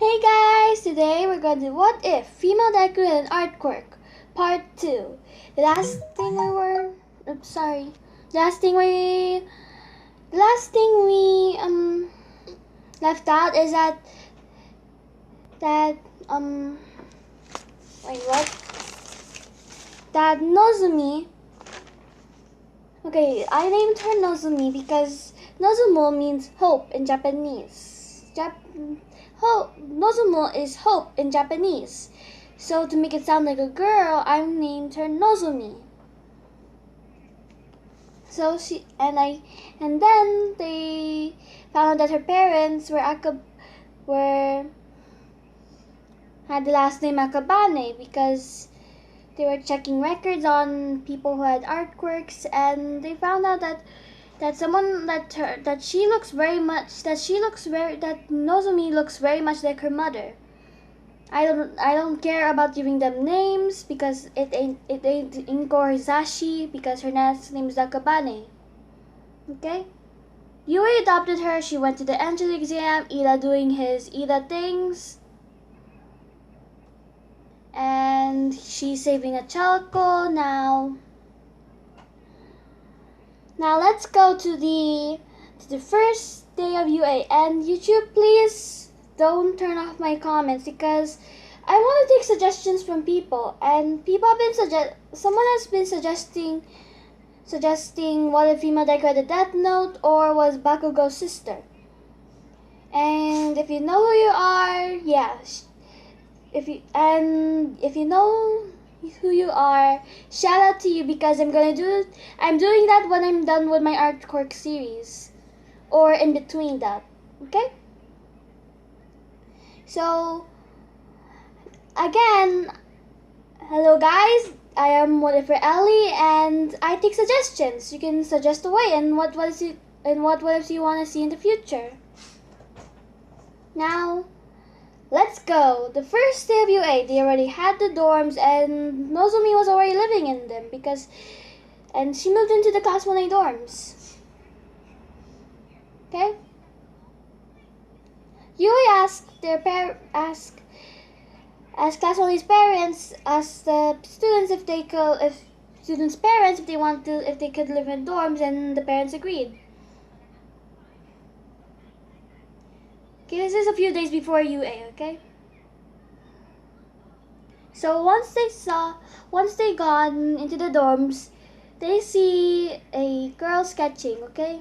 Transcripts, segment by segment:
Hey guys, today we're going to do What If Female Deku and an Art Quirk Part 2. The last thing we were oops, sorry. The last thing we left out is that wait, what? That Nozumi. Okay, I named her Nozumi because Nozumo means hope in Japanese. Nozumo is hope in Japanese. So to make it sound like a girl, I named her Nozumi. So and then they found out that her parents had the last name Akabane because they were checking records on people who had art quirks, and they found out that Nozumi looks very much like her mother. I don't care about giving them names because it ain't Inko or Hisashi because her last name is Akabane. Okay? Yui adopted her, she went to the entrance exam, Ida doing his Ida things. And she's saving a Chalco now. Now let's go to the first day of UA, and YouTube, please don't turn off my comments because I want to take suggestions from people, and someone has been suggesting what if female Deku had a Death Note or was Bakugo's sister. And if you know who you are, if you know who you are, shout out to you because I'm doing that when I'm done with my art quirk series or in between that. Okay? So again, hello guys, I am whatever Ellie and I take suggestions. You can suggest away and what ifs you want to see in the future. Now let's go. The first day of UA, they already had the dorms, and Nozumi was already living in them and she moved into the Class 1A dorms. Okay? Yui asked Class 1A's parents, asked the students if they could live in dorms, and the parents agreed. Okay, this is a few days before UA, okay? So once they got into the dorms, they see a girl sketching, okay?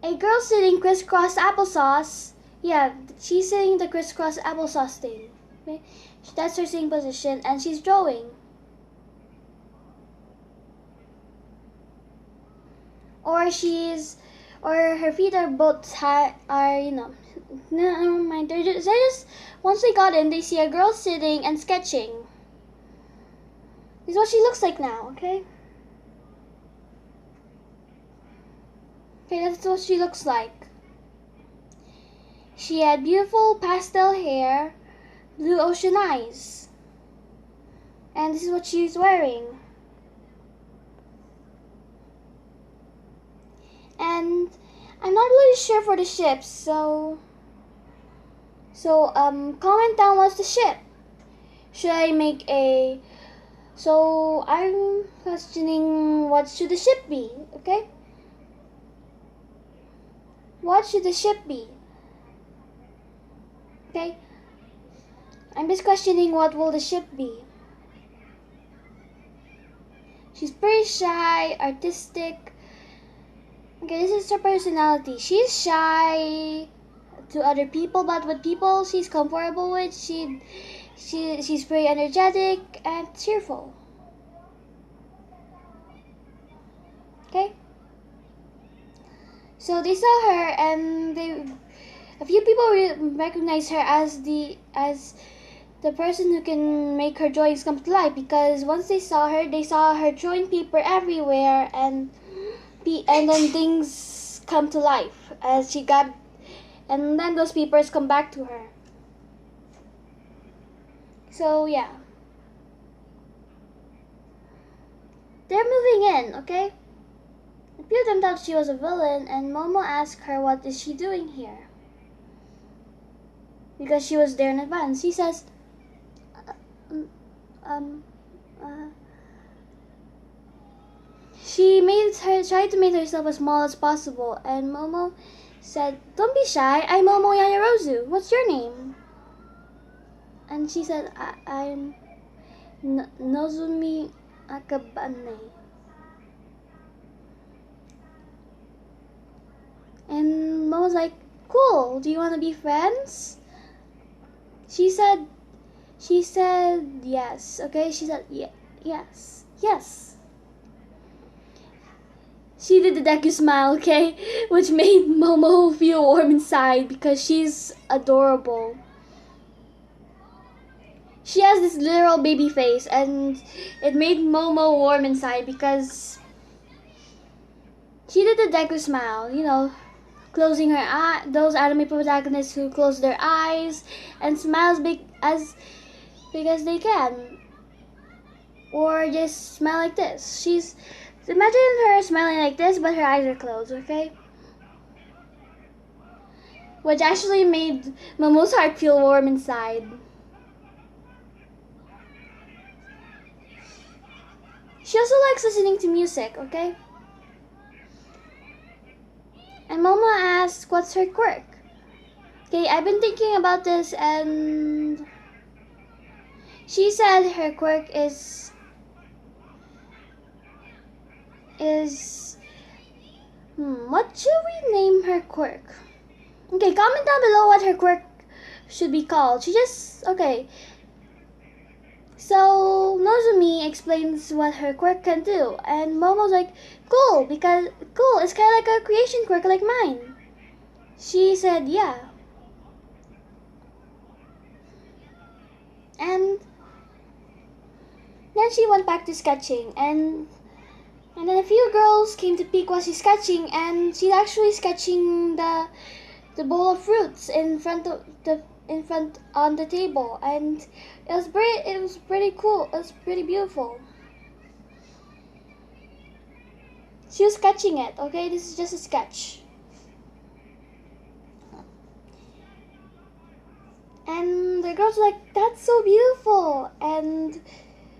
A girl sitting crisscross applesauce. Yeah, she's sitting the crisscross applesauce thing. Okay? That's her sitting position, and she's drawing. Or her feet are never mind. They're just once they got in, they see a girl sitting and sketching. This is what she looks like now, okay? Okay, that's what she looks like. She had beautiful pastel hair, blue ocean eyes. And this is what she's wearing. And I'm not really sure for the ships, so comment down what's the ship. Should I make a... So I'm questioning what should the ship be, okay? What should the ship be? Okay? I'm just questioning what will the ship be. She's pretty shy, artistic. Okay, this is her personality. She's shy to other people, but with people she's comfortable with. She's very energetic and cheerful. Okay? So they saw her, and a few people recognize her as the person who can make her drawings come to life, because once they saw her drawing paper everywhere, and then things come to life and then those papers come back to her. So yeah, they're moving in, okay? A few of them thought she was a villain, and Momo asked her what is she doing here. because she was there in advance. She says, um, uh, she tried to make herself as small as possible, and Momo said, "Don't be shy. I'm Momo Yayarozu. What's your name?" And she said, "I'm Nozumi Akabane." And Momo's like, "Cool. Do you want to be friends?" She said, yes. Okay. She said, yes, yes. She did the Deku smile, okay, which made Momo feel warm inside because she's adorable. She has this literal baby face, and it made Momo warm inside because she did the Deku smile, you know, closing her eye. Those anime protagonists who close their eyes and smile as big as they can, or just smile like this. Imagine her smiling like this, but her eyes are closed, okay? Which actually made Momo's heart feel warm inside. She also likes listening to music, okay? And Momo asks, what's her quirk? Okay, I've been thinking about this, and she said her quirk is what should we name her quirk? Okay, comment down below what her quirk should be called. Okay. So Nozumi explains what her quirk can do, and Momo's like, cool, it's kind of like a creation quirk like mine. She said, yeah. And then she went back to sketching, and then a few girls came to peek while she's sketching, and she's actually sketching the bowl of fruits in front on the table, and it was pretty cool. It was pretty beautiful. She was sketching it, okay? This is just a sketch. And the girls were like, that's so beautiful. And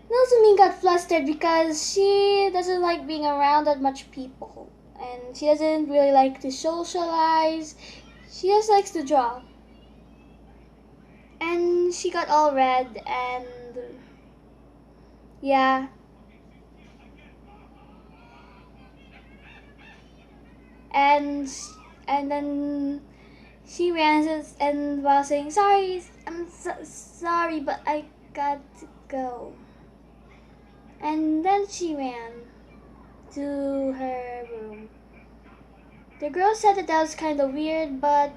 Nozumi got flustered because she doesn't like being around that much people. And she doesn't really like to socialize. She just likes to draw. And she got all red, and yeah. And then she ran and while saying, sorry, I'm sorry, but I got to go. And then she ran to her room. The girls said that was kind of weird, but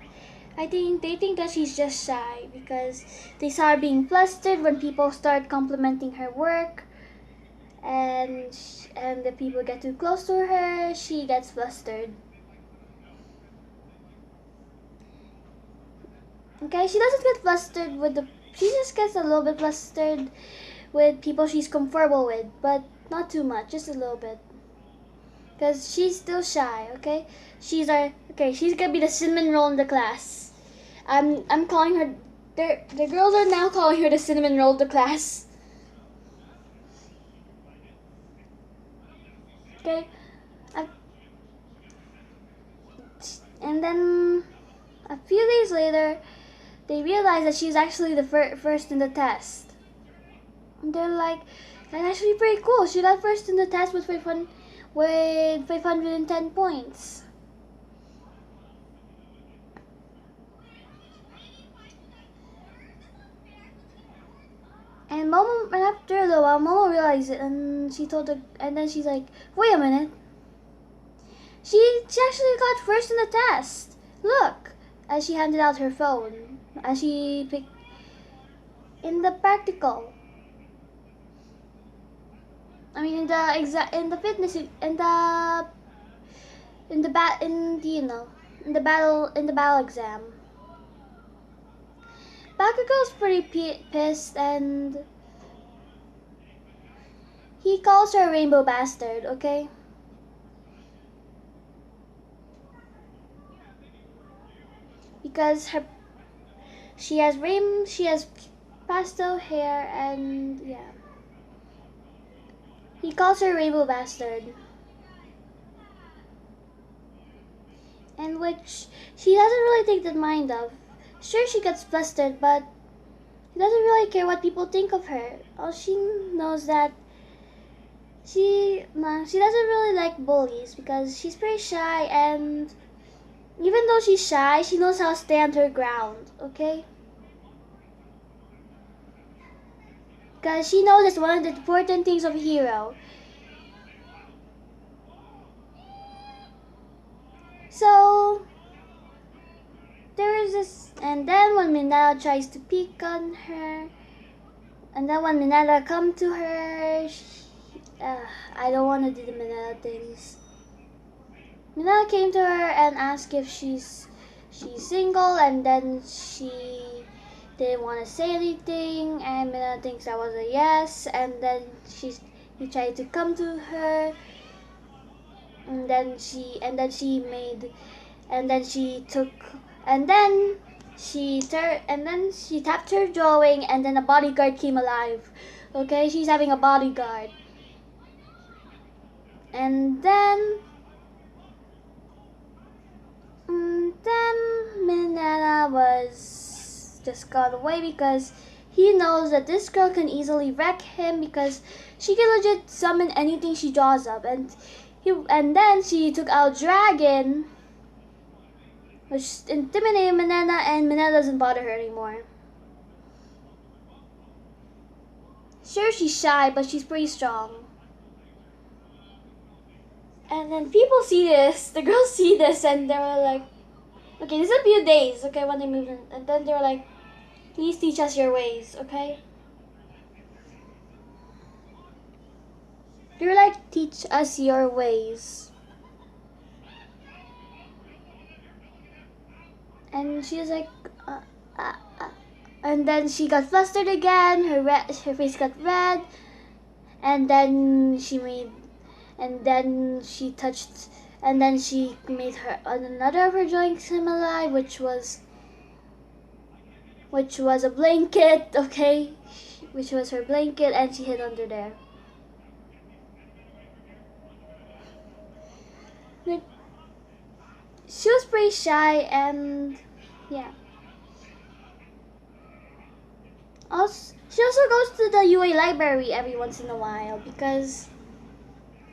I think they think that she's just shy because they saw her being flustered when people start complimenting her work, and the people get too close to her, she gets flustered. Okay, she doesn't get flustered she just gets a little bit flustered with people she's comfortable with, but not too much, just a little bit. Because she's still shy, okay? She's gonna be the cinnamon roll in the class. I'm calling her, the girls are now calling her the cinnamon roll of the class. Okay? And then, a few days later, they realize that she's actually the first in the test. And they're like, that's actually pretty cool. She got first in the test with 510 points. And after a little while, Momo realized it, and then she's like, wait a minute. She actually got first in the test. Look, as she handed out her phone, as she picked in the practical. I mean, in the fitness, in the battle exam. Bakugo's pretty pissed, and he calls her a rainbow bastard, okay? Because She has pastel hair, and yeah. He calls her Rainbow Bastard. And which she doesn't really take the mind of. Sure, she gets flustered, but she doesn't really care what people think of her. All she knows that she doesn't really like bullies because she's pretty shy, and even though she's shy, she knows how to stand her ground, okay? Because she knows it's one of the important things of a hero. So there is this, and then when Minella tries to peek on her, and then when Minella come to her, I don't want to do the Minella things. Minella came to her and asked if she's single, and then she didn't want to say anything, and Minella thinks that was a yes, and then he tried to come to her, and then she tapped her drawing, and then a bodyguard came alive. Okay, she's having a bodyguard. And then Minella was just gone away because he knows that this girl can easily wreck him because she can legit summon anything she draws up, and then she took out Dragon, which intimidated Minella, and Minella doesn't bother her anymore. Sure, she's shy, but she's pretty strong. And then people see this, the girls see this, and they were like, okay, this is a few days, okay, when they moved in, and then they were like, please teach us your ways, okay? They were like, teach us your ways. And she was like, and then she got flustered again, her face got red, and then she made her another of her drawings come alive, which was a blanket, okay? Which was her blanket, and she hid under there. She was pretty shy, and yeah. She also goes to the UA library every once in a while because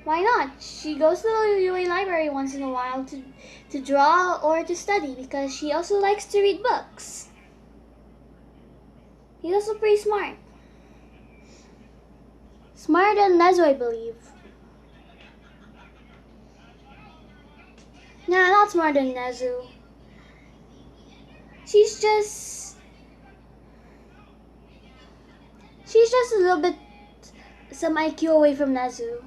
why not? She goes to the UA library once in a while to draw or to study because she also likes to read books. He's also pretty smart. Smarter than Nezu, I believe. Nah, not smarter than Nezu. She's just a little bit some IQ away from Nezu.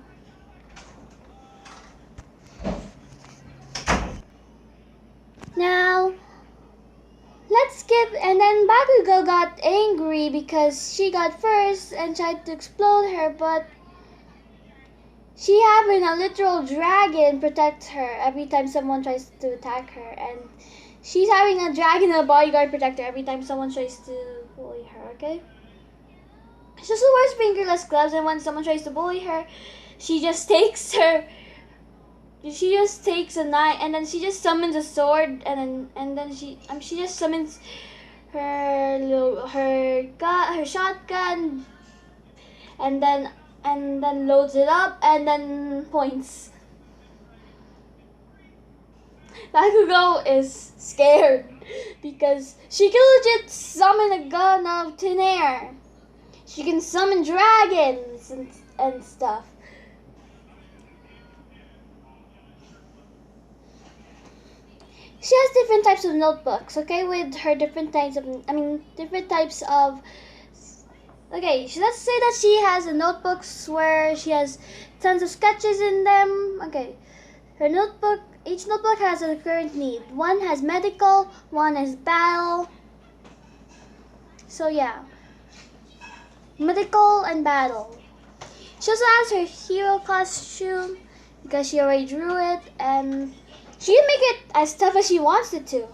Now, let's skip, and then Bakugo got angry because she got first and tried to explode her, but she having a literal dragon protect her every time someone tries to attack her, and she's having a dragon and a bodyguard protect her every time someone tries to bully her, okay? She also wears fingerless gloves, and when someone tries to bully her, she just takes a knife, and then she just summons a sword, and then she just summons her shotgun, and then loads it up, and then points. Bakugo is scared because she can legit summon a gun out of thin air. She can summon dragons and stuff. She has different types of notebooks, okay, with her different types of, okay, so let's say that she has a notebooks where she has tons of sketches in them. Okay, each notebook has a current need. One has medical, one has battle. So yeah, medical and battle. She also has her hero costume because she already drew it, and she can make it as tough as she wants it to.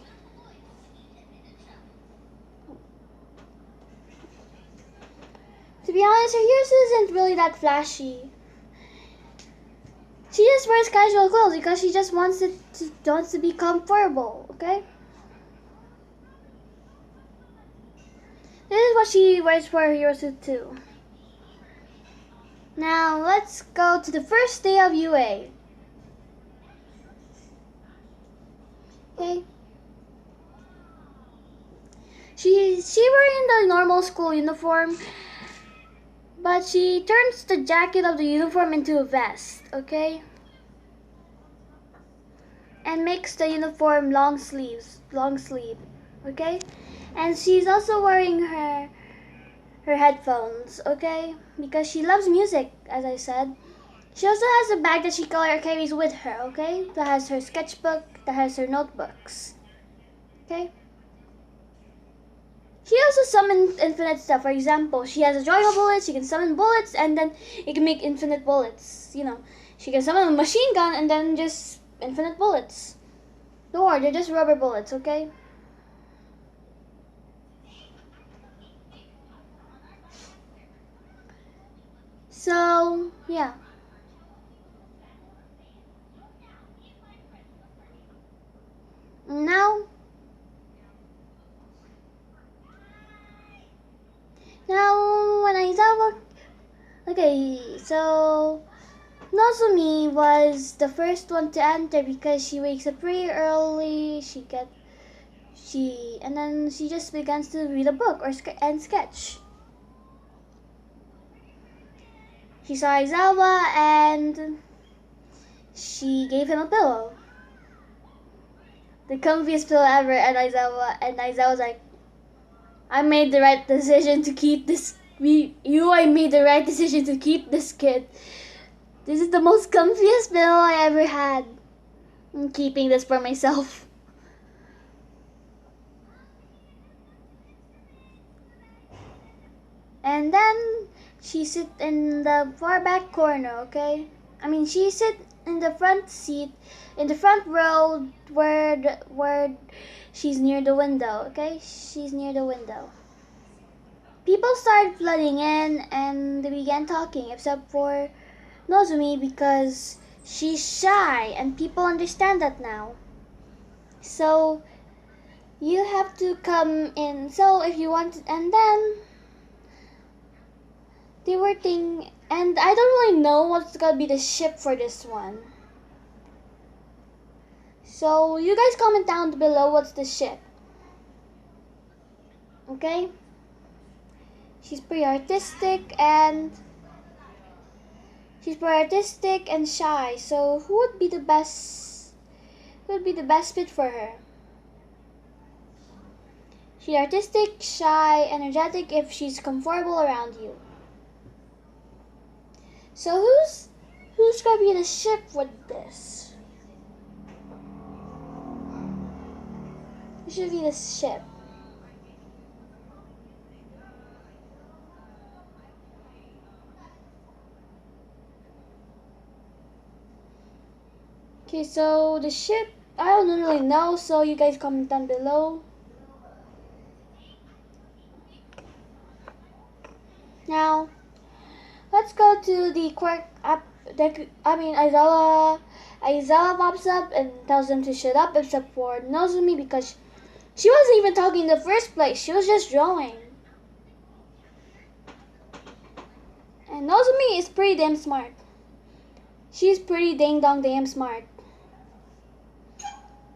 To be honest, her hair isn't really that flashy. She just wears casual clothes because she just wants to be comfortable, okay? This is what she wears for her hero suit too. Now let's go to the first day of UA. Okay. She wearing the normal school uniform, but she turns the jacket of the uniform into a vest, okay? And makes the uniform long sleeve, okay? And she's also wearing her headphones, okay? Because she loves music, as I said. She also has a bag that she carries with her, okay? That has her sketchbook, that has her notebooks, okay? She also summons infinite stuff. For example, she has a joyful bullet, she can summon bullets, and then it can make infinite bullets. You know, she can summon a machine gun and then just infinite bullets. Don't worry, they're just rubber bullets, okay? So, yeah. Now, when Aizawa... Okay, so... Nozomi was the first one to enter because she wakes up pretty early, and then she just begins to read a book and sketch. She saw Aizawa and she gave him a pillow. The comfiest pillow ever, and Aizawa's like, I made the right decision to keep this. I made the right decision to keep this kid. This is the most comfiest pillow I ever had. I'm keeping this for myself. And then she sit in the far back corner, okay? She sit in the front seat, in the front row where she's near the window, okay? She's near the window. People started flooding in and they began talking, except for Nozomi because she's shy and people understand that now. So you have to come in. So if you want, and then they were thinking, and I don't really know what's gonna be the ship for this one. So you guys comment down below what's the ship. Okay? She's pretty artistic and shy. So who would be the best fit for her? She's artistic, shy, energetic if she's comfortable around you. So who's gonna be the ship with this? Who should be the ship? Okay, so the ship, I don't really know, so you guys comment down below. Now, let's go to the Quirk app. Aizawa pops up and tells them to shut up except for Nozomi because she wasn't even talking in the first place. She was just drawing. And Nozomi is pretty damn smart. She's pretty dang dong damn smart.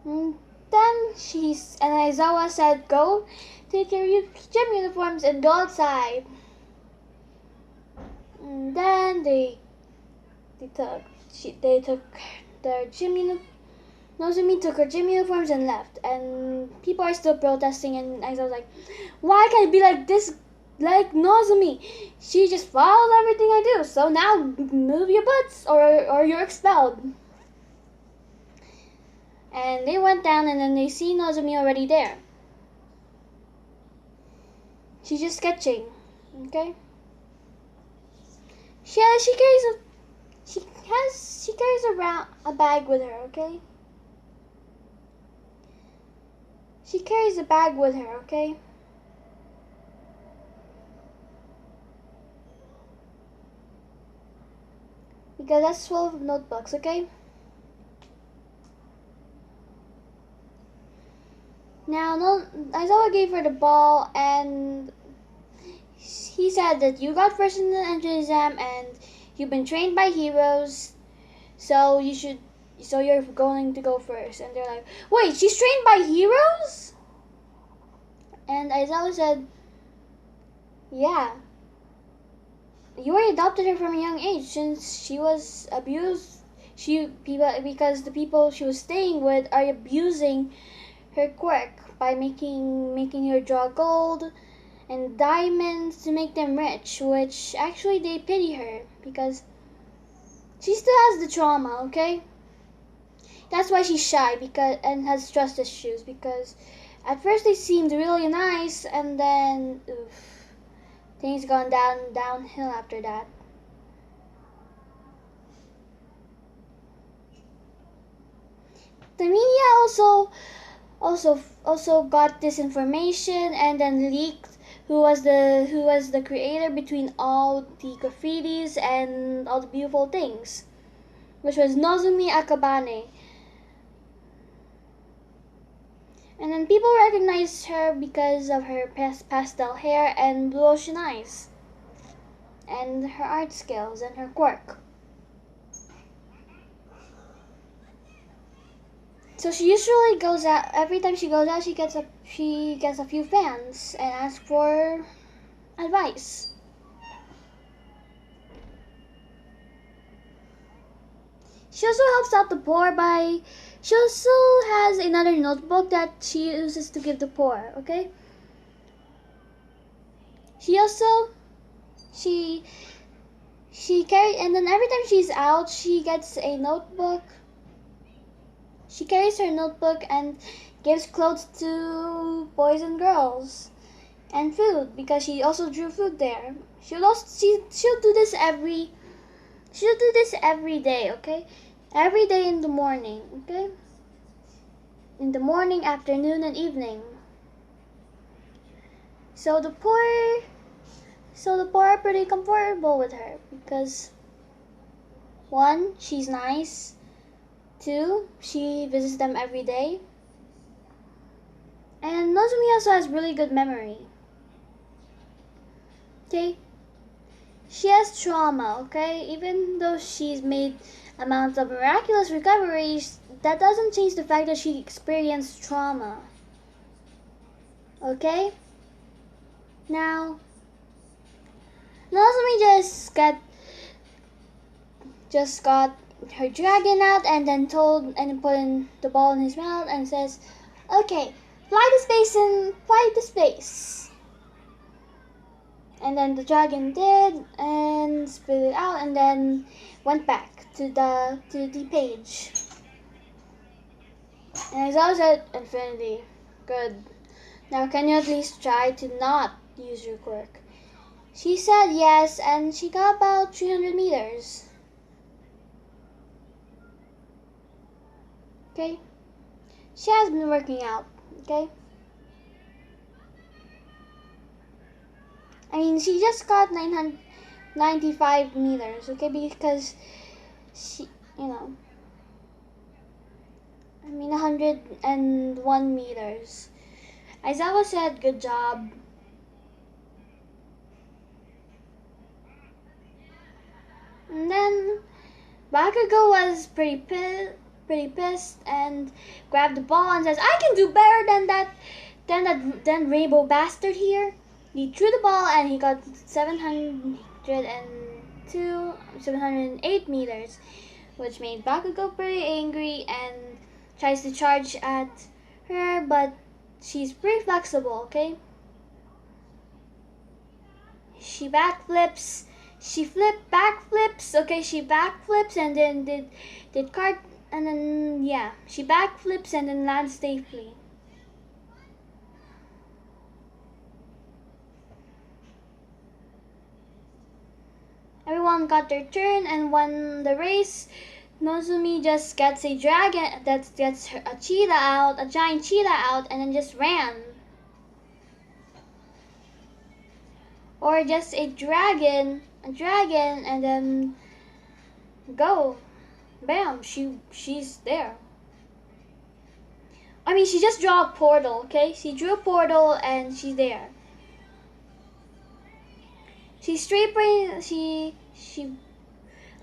And then Aizawa said, "Go, take your gym uniforms and go outside." And then they took their gym uniforms. Nozomi took her gym uniforms and left. And people are still protesting. And Aizawa was like, "Why can't it be like this? Like Nozomi, she just follows everything I do. So now move your butts, or you're expelled." And they went down, and then they see Nozomi already there. She's just sketching, okay? She carries around a bag with her, okay? She carries a bag with her, okay? because that's 12 notebooks, okay? Now, no, Aizawa gave her the ball, and he said that you got first in the entrance exam, and you've been trained by heroes, so you're going to go first. And they're like, wait, she's trained by heroes? And Aizawa said, yeah. You already adopted her from a young age since she was abused. Because the people she was staying with are abusing her quirk by making her draw gold and diamonds to make them rich, which actually they pity her because she still has the trauma, okay? That's why she's shy and has trust issues, because at first they seemed really nice, and then things gone downhill after that. The media also got this information and then leaked who was the creator between all the graffitis and all the beautiful things, which was Nozumi Akabane. And then people recognized her because of her pastel hair and blue ocean eyes, and her art skills and her quirk. So she usually goes out. Every time she goes out, she gets a few fans and asks for advice. She also helps out the poor by. She also has another notebook that she uses to give the poor. Okay. She carries, and then every time she's out, she gets a notebook. She carries her notebook and gives clothes to boys and girls, and food, because she also drew food there. She'll do this every day, okay? Every day in the morning, okay? In the morning, afternoon, and evening. So the poor are pretty comfortable with her because 1, she's nice. 2, she visits them every day. And Nozumi also has really good memory. Okay? She has trauma, okay? Even though she's made amounts of miraculous recoveries, that doesn't change the fact that she experienced trauma. Okay? Now, Nozumi just got her dragon out and then put in the ball in his mouth and says, okay, fly to space. And then the dragon did and spit it out and then went back to the page. And as I said, infinity. Good. Now can you at least try to not use your quirk? She said yes, and she got about 300 meters. Okay? She has been working out, okay? I mean, she just got 995 meters, okay? Because she, 101 meters. Aizawa said, good job. And then Bakugo was pretty pissed and grabbed the ball and says, I can do better than Rainbow Bastard here. He threw the ball and he got 708 meters, which made Bakugo pretty angry and tries to charge at her, but she's pretty flexible, okay? She backflips. She backflips, okay? She backflips and then did cart. And then, yeah, she backflips and then lands safely. Everyone got their turn and won the race. Nozumi just gets a dragon that gets a cheetah out, a giant cheetah out, and then just ran. Or just a dragon, and then Go. Bam. She's there. I mean, she just drew a portal, okay? She drew a portal and she's there. She's straight brain. She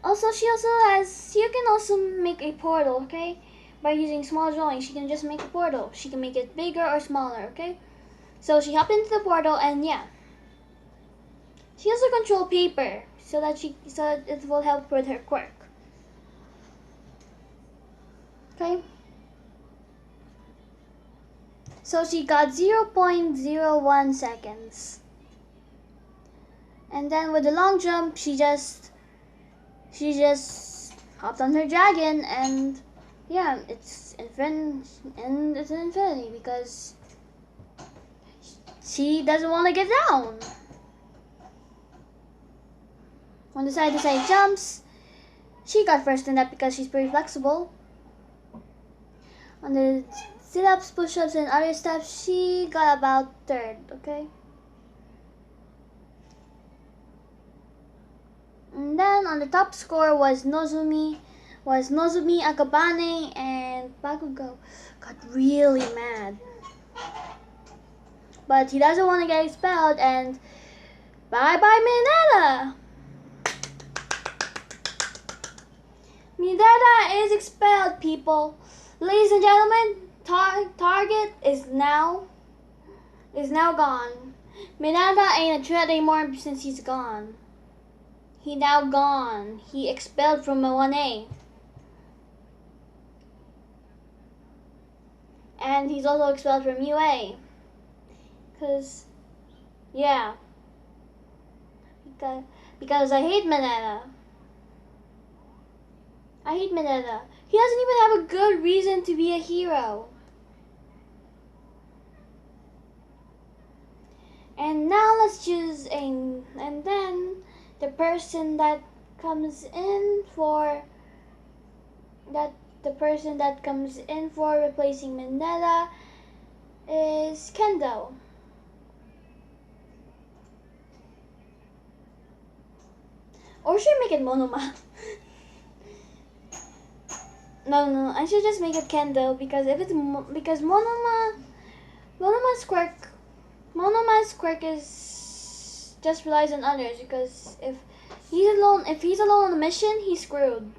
also has. You can also make a portal, okay? By using small drawings, she can just make a portal. She can make it bigger or smaller, okay? So she hopped into the portal and yeah. She also control paper so that it will help with her quirk. Okay. So she got 0.01 seconds. And then with the long jump, she just hopped on her dragon and yeah, it's infinity because she doesn't want to get down. When the side to side jumps, she got first in that because she's pretty flexible. On the sit-ups, push-ups, and other steps, she got about third, okay? And then on the top score was Nozumi Akabane, and Bakugo got really mad. But he doesn't want to get expelled, and bye-bye Mineta! Mineta is expelled, people. Ladies and gentlemen, Target is now gone. Mineta ain't a threat anymore since he's gone. He now gone. He expelled from a 1A. And he's also expelled from UA. Because, yeah. Because I hate Mineta. I hate Mineta. He doesn't even have a good reason to be a hero. And now let's choose and then the person that comes in for replacing Mineta is Kendo. Or should I make it Monoma? No, I should just make it Kendo because because Monoma's quirk is just relies on others because if he's alone on a mission, he's screwed.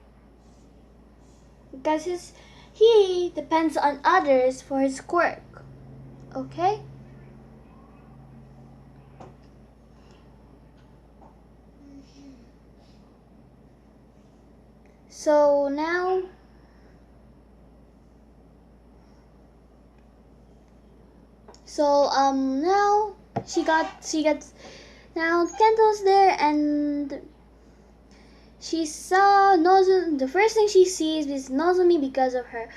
Because he depends on others for his quirk. Okay? So now now now Kento's there and she saw Nozomi. The first thing she sees is Nozomi because of her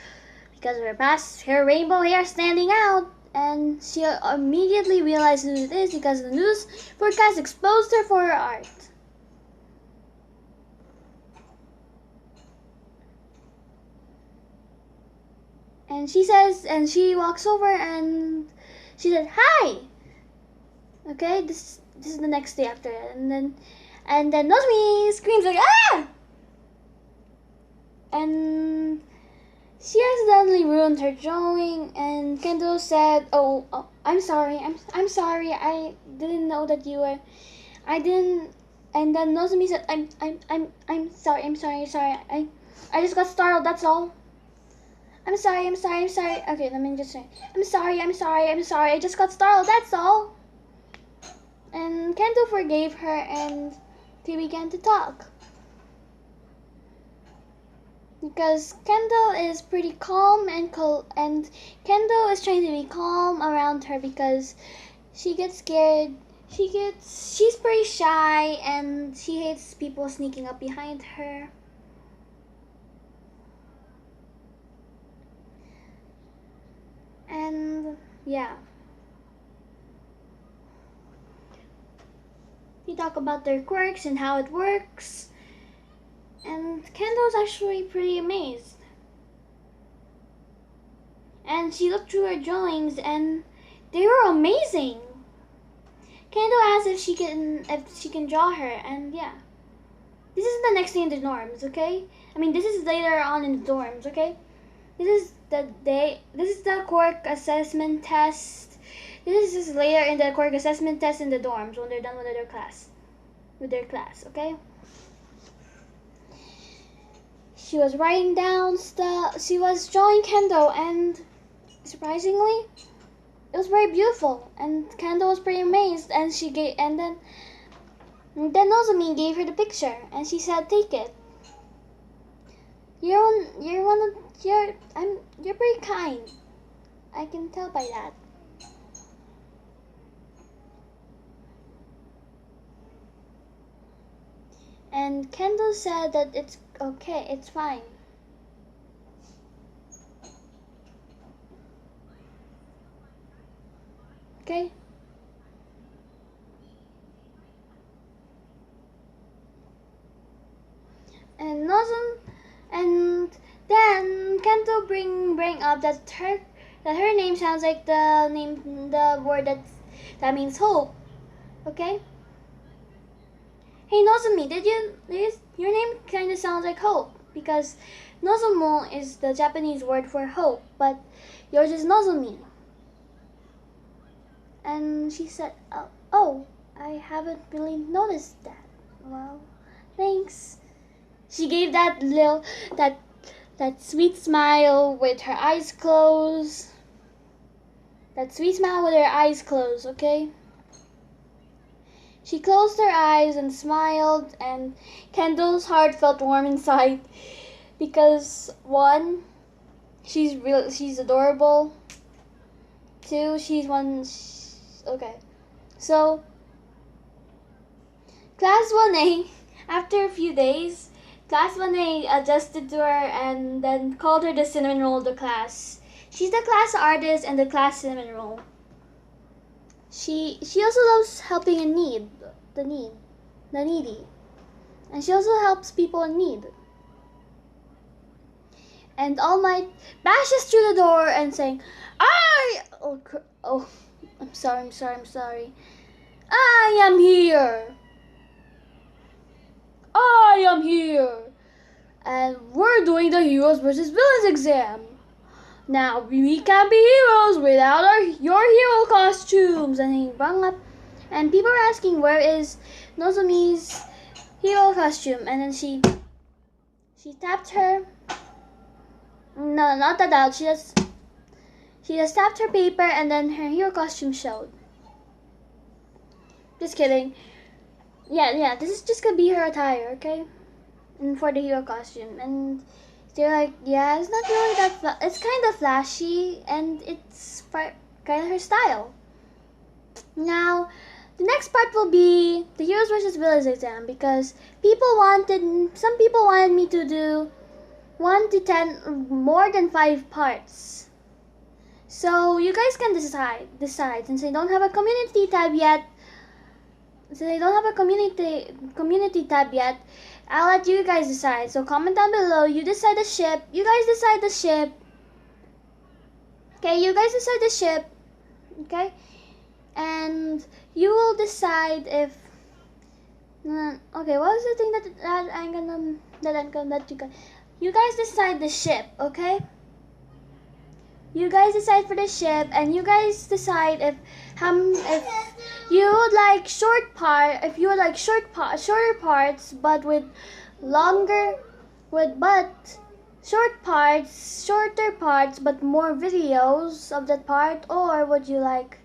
rainbow hair standing out, and she immediately realized who it is because the news forecast exposed her for her art. And she walks over and she said, "Hi." Okay, this is the next day after it, and then Nozomi screams like, "Ah!" And she accidentally ruined her drawing, and Kendo said, "Oh, I'm sorry. I'm sorry. I didn't know that you were. I didn't." And then Nozomi said, "I'm sorry. I'm sorry. I just got startled. That's all. I'm sorry. Okay, let me just say, I'm sorry. I just got startled. That's all." And Kendo forgave her, and they began to talk. Because Kendo is pretty calm and Kendo is trying to be calm around her because she gets scared. She's pretty shy and she hates people sneaking up behind her. And yeah. They talk about their quirks and how it works. And Kendo's actually pretty amazed. And she looked through her drawings and they were amazing. Kendo asked if she can draw her, and yeah. This is the next day in the dorms, okay? I mean, this is later on in the dorms, okay? This is the day. This is the Quirk assessment test. This is later in the Quirk assessment test in the dorms when they're done with their class. Okay? She was writing down stuff. She was drawing Kendo, and surprisingly, it was very beautiful. And Kendo was pretty amazed, and then Nozomi gave her the picture, and she said, "Take it. You're pretty kind. I can tell by that." And Kendall said that it's okay, it's fine. Okay? And then Kento bring up that her name sounds like the word that means hope. Okay? Hey Nozomi, your name kinda sounds like hope, because Nozomo is the Japanese word for hope, but yours is Nozomi. And she said, oh, I haven't really noticed that. Well, thanks. She gave that sweet smile with her eyes closed. That sweet smile with her eyes closed, okay? She closed her eyes and smiled, and Kendall's heart felt warm inside because 1, she's adorable. 2, okay. So Class 1A, after a few days, Class 1A adjusted to her and then called her the cinnamon roll of the class. She's the class artist and the class cinnamon roll. She also loves helping the needy. And she also helps people in need. And All Might bashes through the door and saying, I'm sorry. I am here. And we're doing the Heroes vs. Villains exam. Now, we can't be heroes without your hero costumes. And he rung up, and people were asking, where is Nozomi's hero costume? And then she tapped her. No, not that out. She just tapped her paper, and then her hero costume showed. Just kidding. Yeah, this is just gonna be her attire, okay? And for the hero costume. And they're like, yeah, it's not really that it's kind of flashy, and it's kind of her style. Now, the next part will be the Heroes vs. Villains exam, because some people wanted me to do 1 to 10, more than 5 parts. So you guys can decide since I don't have a community tab yet. I'll let you guys decide. So comment down below. You decide the ship. You guys decide the ship. Okay, you guys decide the ship. Okay, and you will decide if. Okay, what was the thing that I'm gonna let you guys? You guys decide the ship. Okay. You guys decide for the ship, and you guys decide if you would like shorter parts, but with shorter parts, but more videos of that part, or would you like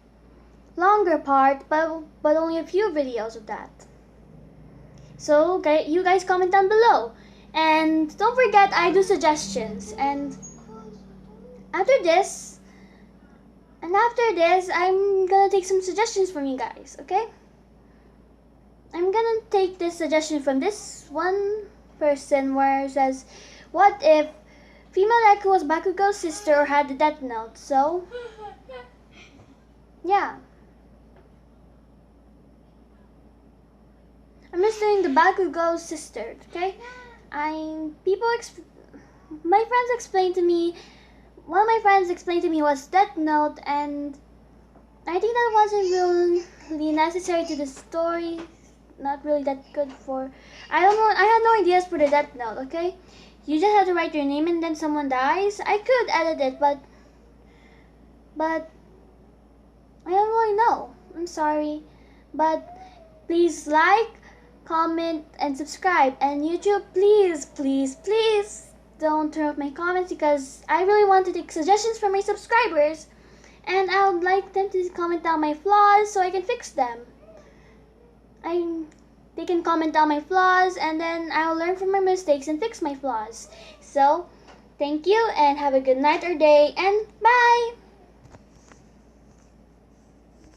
longer part, but only a few videos of that? So, okay, you guys comment down below, and don't forget I do suggestions, and after this, I'm gonna take some suggestions from you guys, okay? I'm gonna take this suggestion from this one person where it says, what if female Deku was Bakugo's sister or had the Death Note? So, yeah. I'm just doing the Bakugo's sister, okay? My friends explained to me. One of my friends explained to me what's Death Note, and I think that wasn't really necessary to the story. not really that good for. I don't know. I have no ideas for the death note. Okay, you just have to write your name and then someone dies. I could edit it, but I don't really know. I'm sorry, but please like, comment, and subscribe. And YouTube, please don't turn off my comments because I really want to take suggestions from my subscribers. And I would like them to comment down my flaws so I can fix them. They can comment down my flaws and then I'll learn from my mistakes and fix my flaws. So, thank you and have a good night or day and bye!